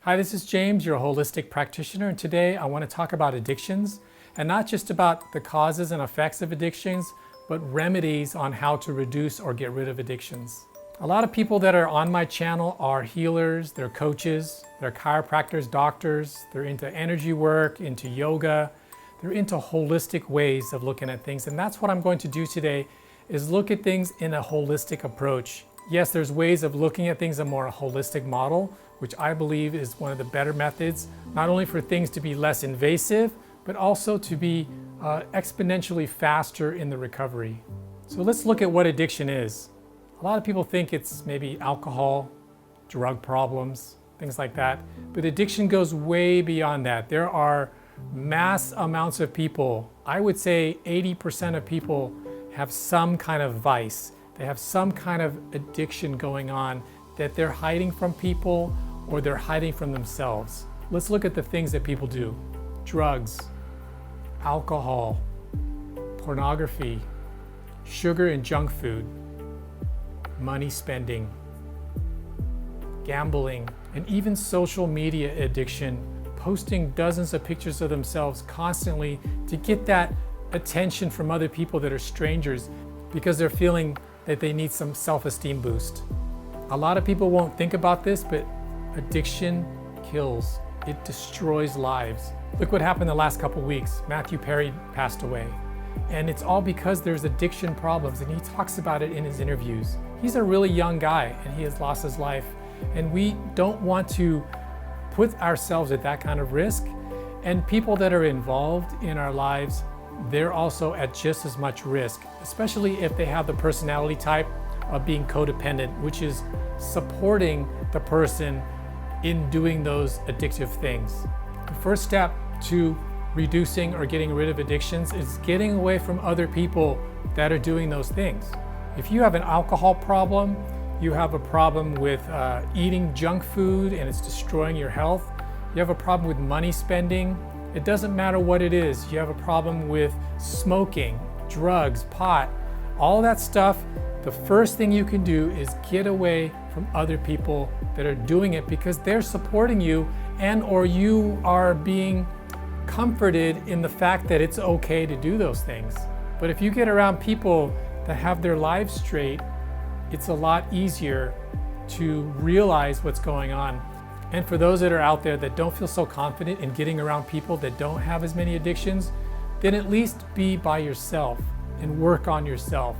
Hi, this is James, your holistic practitioner, and today I want to talk about addictions, and not just about the causes and effects of addictions, but remedies on how to reduce or get rid of addictions. A lot of people that are on my channel are healers, they're coaches, they're chiropractors, doctors, they're into energy work, into yoga, they're into holistic ways of looking at things, and that's what I'm going to do today, is look at things in a holistic approach. Yes, there's ways of looking at things in a more holistic model, which I believe is one of the better methods, not only for things to be less invasive, but also to be exponentially faster in the recovery. So let's look at what addiction is. A lot of people think it's maybe alcohol, drug problems, things like that, but addiction goes way beyond that. There are mass amounts of people, I would say 80% of people have some kind of vice. They have some kind of addiction going on that they're hiding from people or they're hiding from themselves. Let's look at the things that people do. Drugs, alcohol, pornography, sugar and junk food, money spending, gambling, and even social media addiction, posting dozens of pictures of themselves constantly to get that attention from other people that are strangers because they're feeling that they need some self-esteem boost. A lot of people won't think about this, but addiction kills. It destroys lives. Look what happened the last couple weeks. Matthew Perry passed away. And it's all because there's addiction problems, and he talks about it in his interviews. He's a really young guy, and he has lost his life. And we don't want to put ourselves at that kind of risk. And people that are involved in our lives, they're also at just as much risk, especially if they have the personality type of being codependent, which is supporting the person in doing those addictive things. The first step to reducing or getting rid of addictions is getting away from other people that are doing those things. If you have an alcohol problem, you have a problem with eating junk food and it's destroying your health, you have a problem with money spending, it doesn't matter what it is, you have a problem with smoking, drugs, pot, all that stuff, the first thing you can do is get away from other people that are doing it because they're supporting you and or you are being comforted in the fact that it's okay to do those things. But if you get around people that have their lives straight, it's a lot easier to realize what's going on. And for those that are out there that don't feel so confident in getting around people that don't have as many addictions, then at least be by yourself and work on yourself.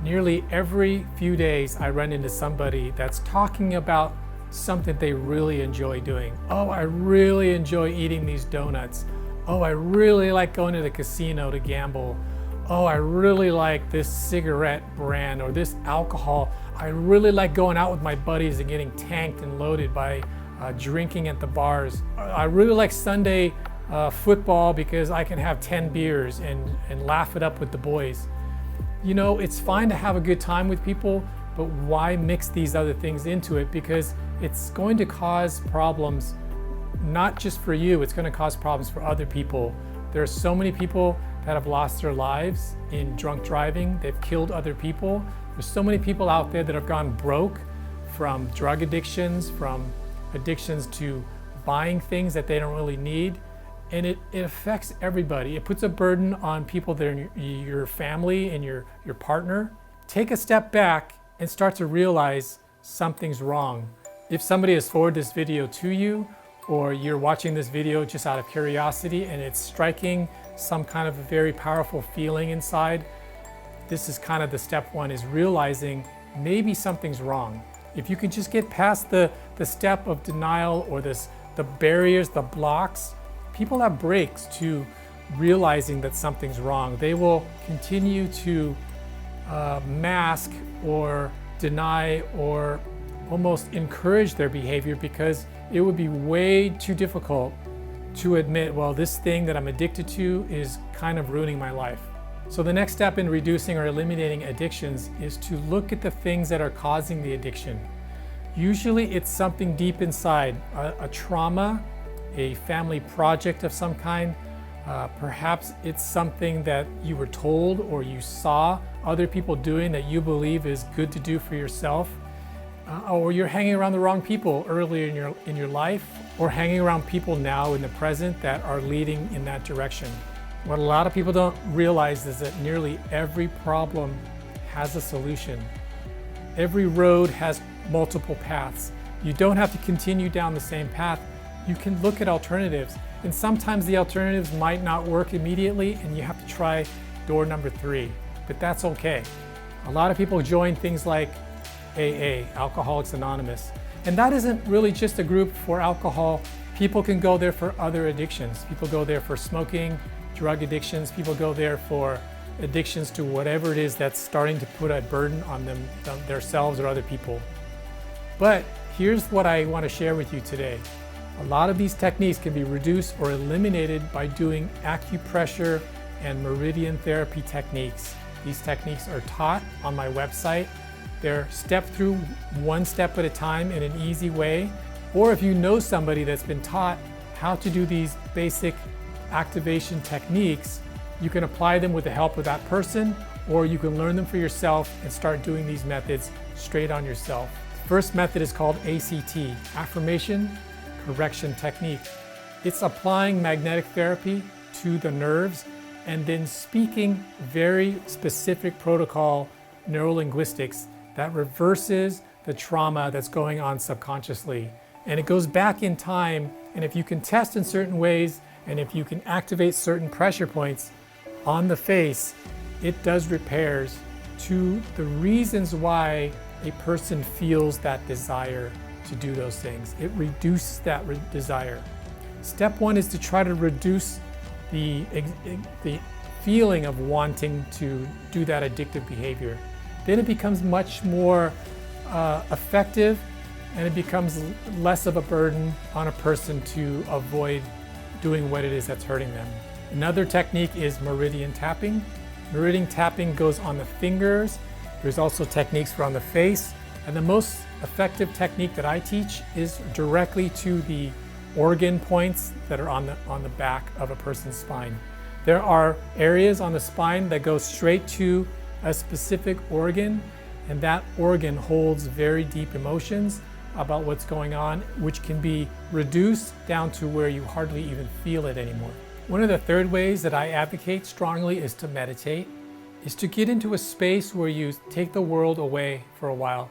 Nearly every few days I run into somebody that's talking about something they really enjoy doing. Oh, I really enjoy eating these donuts. Oh, I really like going to the casino to gamble. Oh, I really like this cigarette brand or this alcohol. I really like going out with my buddies and getting tanked and loaded by drinking at the bars. I really like Sunday football because I can have 10 beers and laugh it up with the boys. You know, it's fine to have a good time with people, but why mix these other things into it? Because it's going to cause problems, not just for you, it's going to cause problems for other people. There are so many people that have lost their lives in drunk driving. They've killed other people. There's so many people out there that have gone broke from drug addictions, from addictions to buying things that they don't really need. And it affects everybody. It puts a burden on people that are in your family and your partner. Take a step back and start to realize something's wrong. If somebody has forwarded this video to you, or you're watching this video just out of curiosity and it's striking some kind of a very powerful feeling inside, this is kind of the step one, is realizing maybe something's wrong. If you can just get past the step of denial or the barriers, the blocks, people have breaks to realizing that something's wrong. They will continue to mask or deny or almost encourage their behavior because it would be way too difficult to admit, well, this thing that I'm addicted to is kind of ruining my life. So the next step in reducing or eliminating addictions is to look at the things that are causing the addiction. Usually it's something deep inside, a trauma, a family project of some kind. Perhaps it's something that you were told or you saw other people doing that you believe is good to do for yourself. Or you're hanging around the wrong people earlier in your life, or hanging around people now in the present that are leading in that direction. What a lot of people don't realize is that nearly every problem has a solution. Every road has multiple paths. You don't have to continue down the same path. You can look at alternatives, and sometimes the alternatives might not work immediately and you have to try door number 3, but that's okay. A lot of people join things like AA, Alcoholics Anonymous, and that isn't really just a group for alcohol. People can go there for other addictions. People go there for smoking, drug addictions. People go there for addictions to whatever it is that's starting to put a burden on them, themselves or other people. But here's what I want to share with you today. A lot of these techniques can be reduced or eliminated by doing acupressure and meridian therapy techniques. These techniques are taught on my website. They're stepped through one step at a time in an easy way. Or if you know somebody that's been taught how to do these basic activation techniques, you can apply them with the help of that person, or you can learn them for yourself and start doing these methods straight on yourself. The first method is called ACT, Affirmation Correction Technique. It's applying magnetic therapy to the nerves and then speaking very specific protocol neurolinguistics that reverses the trauma that's going on subconsciously. And it goes back in time, and if you can test in certain ways and if you can activate certain pressure points on the face, it does repairs to the reasons why a person feels that desire to do those things. It reduces that desire. Step 1 is to try to reduce the feeling of wanting to do that addictive behavior. Then it becomes much more effective, and it becomes less of a burden on a person to avoid doing what it is that's hurting them. Another technique is meridian tapping. Meridian tapping goes on the fingers. There's also techniques for on the face. And the most effective technique that I teach is directly to the organ points that are on the back of a person's spine. There are areas on the spine that go straight to a specific organ, and that organ holds very deep emotions about what's going on, which can be reduced down to where you hardly even feel it anymore. One of the third ways that I advocate strongly is to meditate, is to get into a space where you take the world away for a while.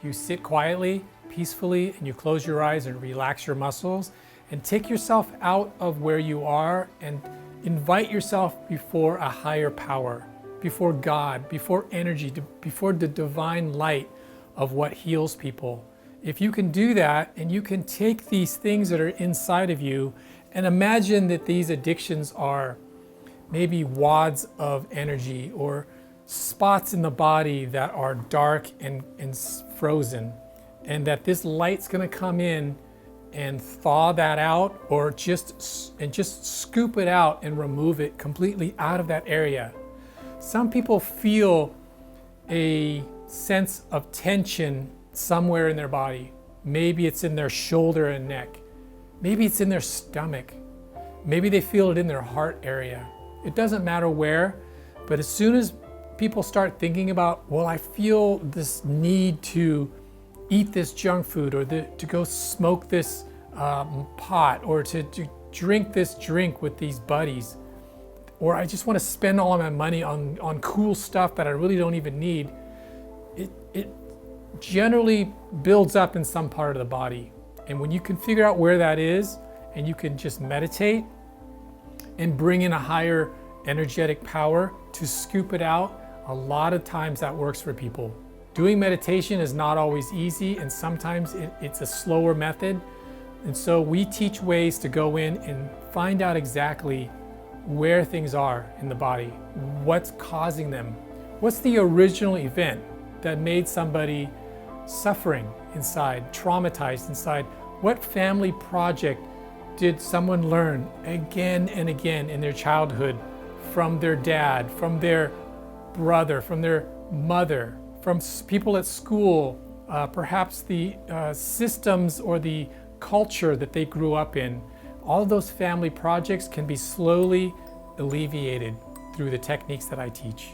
You sit quietly, peacefully, and you close your eyes and relax your muscles and take yourself out of where you are and invite yourself before a higher power, before God, before energy, before the divine light of what heals people. If you can do that and you can take these things that are inside of you and imagine that these addictions are maybe wads of energy or spots in the body that are dark and frozen, and that this light's going to come in and thaw that out, or just scoop it out and remove it completely out of that area. Some people feel a sense of tension somewhere in their body. Maybe it's in their shoulder and neck. Maybe it's in their stomach. Maybe they feel it in their heart area. It doesn't matter where, but as soon as people start thinking about, well, I feel this need to eat this junk food, or to go smoke this pot, or to drink this drink with these buddies, or I just want to spend all of my money on cool stuff that I really don't even need, it generally builds up in some part of the body. And when you can figure out where that is, and you can just meditate and bring in a higher energetic power to scoop it out, a lot of times that works for people. Doing meditation is not always easy, and sometimes it's a slower method. And so we teach ways to go in and find out exactly where things are in the body, what's causing them, what's the original event that made somebody suffering inside, traumatized inside, what family project did someone learn again and again in their childhood from their dad, from their brother, from their mother, from people at school, perhaps the systems or the culture that they grew up in. All of those family projects can be slowly alleviated through the techniques that I teach.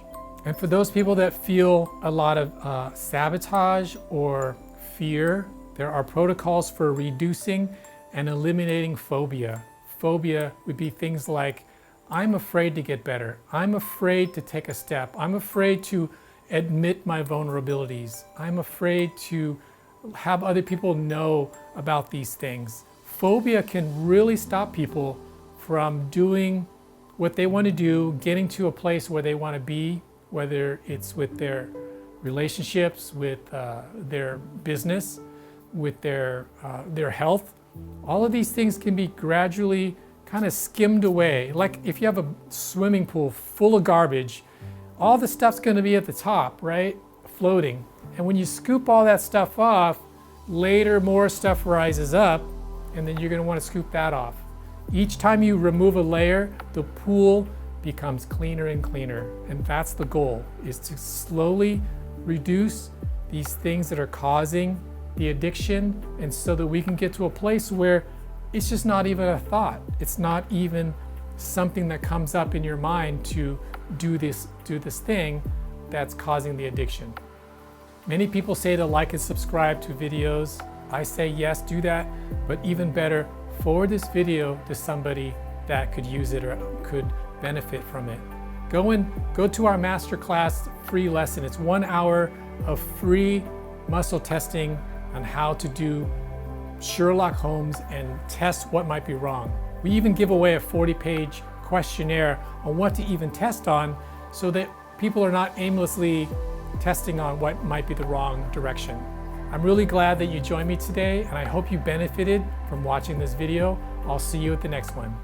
And for those people that feel a lot of sabotage or fear, there are protocols for reducing and eliminating phobia. Phobia would be things like, I'm afraid to get better. I'm afraid to take a step. I'm afraid to admit my vulnerabilities. I'm afraid to have other people know about these things. Phobia can really stop people from doing what they want to do, getting to a place where they want to be, whether it's with their relationships, with their business, with their health. All of these things can be gradually kind of skimmed away. Like if you have a swimming pool full of garbage, all the stuff's going to be at the top, right? Floating. And when you scoop all that stuff off, later more stuff rises up, and then you're going to want to scoop that off. Each time you remove a layer, the pool becomes cleaner and cleaner. And that's the goal, is to slowly reduce these things that are causing the addiction, and so that we can get to a place where it's just not even a thought. It's not even something that comes up in your mind to do this thing that's causing the addiction. Many people say to like and subscribe to videos. I say yes, do that, but even better, forward this video to somebody that could use it or could benefit from it. Go to our masterclass free lesson. It's 1 hour of free muscle testing on how to do Sherlock Holmes and test what might be wrong. We even give away a 40-page questionnaire on what to even test on, so that people are not aimlessly testing on what might be the wrong direction. I'm really glad that you joined me today, and I hope you benefited from watching this video. I'll see you at the next one.